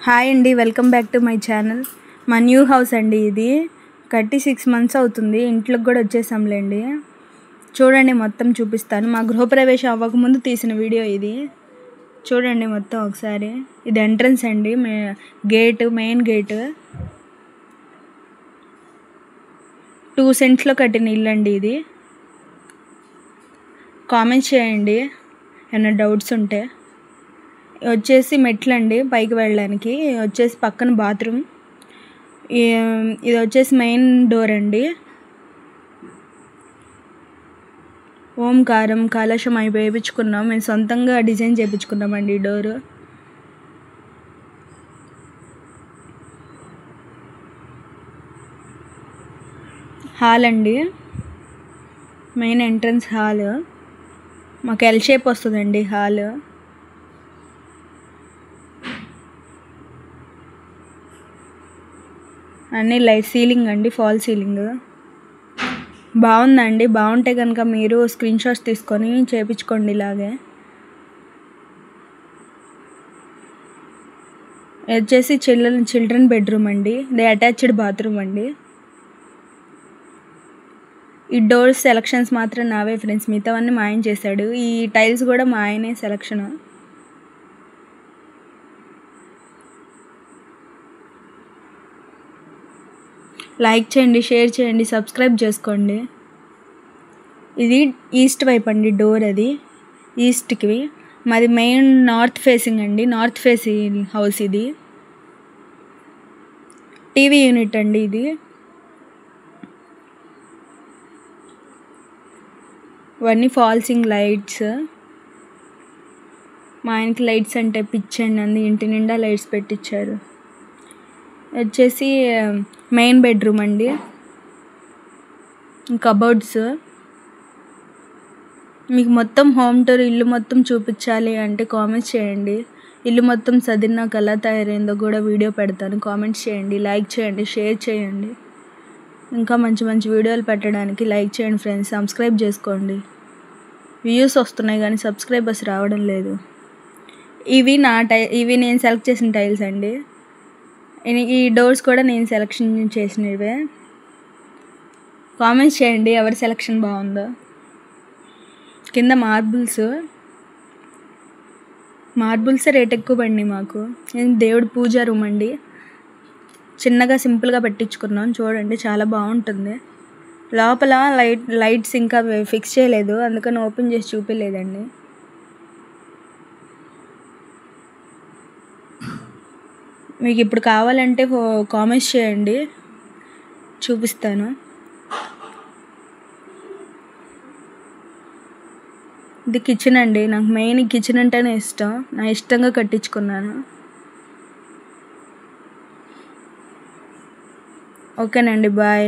Hi అండి, welcome back to my channel. మా new house అండి. ఇది కట్టి 6 months అవుతుంది. ఇంట్లోకి కూడా వచ్చేసాంలేండి. చూడండి, మొత్తం చూపిస్తాను. మా గృహప్రవేశం అవ్వకముందు తీసిన వీడియో ఇది. చూడండి మొత్తం ఒకసారి. ఇది ఎంట్రన్స్ అండి, మెయిన్ గేట్. 2 cents కట్టిన ఇల్లు అండి ఇది. కామెంట్స్ చేయండి ఏమైనా డౌట్స్ ఉంటే. వచ్చేసి మెట్లండి పైకి వెళ్ళడానికి. వచ్చేసి పక్కన బాత్రూమ్. ఇది వచ్చేసి మెయిన్ డోర్ అండి. ఓంకారం కలశం అవి వేయించుకున్నాం. మేము సొంతంగా డిజైన్ చేయించుకున్నామండి ఈ డోరు. హాల్ అండి, మెయిన్ ఎంట్రన్స్ హాల్. మాకు ఎల్ షేప్ వస్తుందండి హాల్. అన్నీ లైట్ సీలింగ్ అండి, ఫాల్ సీలింగ్. బాగుందండి. బాగుంటే కనుక మీరు స్క్రీన్ షాట్స్ తీసుకొని చేయించుకోండి ఇలాగే. వచ్చేసి చిల్డ్రన్ బెడ్రూమ్ అండి. ఇది అటాచ్డ్ బాత్రూమ్ అండి. ఈ డోర్స్ సెలక్షన్స్ మాత్రం నావే ఫ్రెండ్స్, మిగతావన్నీ మా ఆయన చేశాడు. ఈ టైల్స్ కూడా మా ఆయనే సెలక్షన్. లైక్ చేయండి, షేర్ చేయండి, సబ్స్క్రైబ్ చేసుకోండి. ఇది ఈస్ట్ వైపు అండి డోర్. అది ఈస్ట్కి. మాది మెయిన్ నార్త్ ఫేసింగ్ అండి. నార్త్ ఫేసింగ్ హౌస్ ఇది. టీవీ యూనిట్ అండి ఇది. ఇవన్నీ ఫాల్సింగ్ లైట్స్. మా ఆయనకి లైట్స్ అంటే పిచ్చండి, అంది ఇంటి నిండా లైట్స్ పెట్టించారు. వచ్చేసి మెయిన్ బెడ్రూమ్ అండి. కబోర్డ్స్. మీకు మొత్తం హోమ్ టూర్ ఇల్లు మొత్తం చూపించాలి అంటే కామెంట్స్ చేయండి. ఇల్లు మొత్తం సదిరినాక ఎలా తయారైందో కూడా వీడియో పెడతాను. కామెంట్స్ చేయండి, లైక్ చేయండి, షేర్ చేయండి. ఇంకా మంచి మంచి వీడియోలు పెట్టడానికి లైక్ చేయండి ఫ్రెండ్స్. సబ్స్క్రైబ్ చేసుకోండి. వ్యూస్ వస్తున్నాయి కానీ సబ్స్క్రైబర్స్ రావడం లేదు. ఇవి నేను సెలెక్ట్ చేసిన టైల్స్ అండి. ఈ డోర్స్ కూడా నేను సెలెక్షన్ చేసినవే. కామెంట్స్ చేయండి ఎవరి సెలెక్షన్ బాగుందో. కింద మార్బుల్సే రేట్ ఎక్కువ పడినాయి మాకు. దేవుడి పూజా రూమ్ అండి. చిన్నగా సింపుల్గా పెట్టించుకున్నాం. చూడండి చాలా బాగుంటుంది. లోపల లైట్స్ ఇంకా ఫిక్స్ చేయలేదు, అందుకని ఓపెన్ చేసి చూపించలేదండి. మీకు ఇప్పుడు కావాలంటే కామెంట్స్ చేయండి, చూపిస్తాను. ఇది కిచెన్ అండి. నాకు మెయిన్ కిచెన్ అంటేనే ఇష్టం. నా ఇష్టంగా కట్టించుకున్నాను. ఓకేనండి, బాయ్.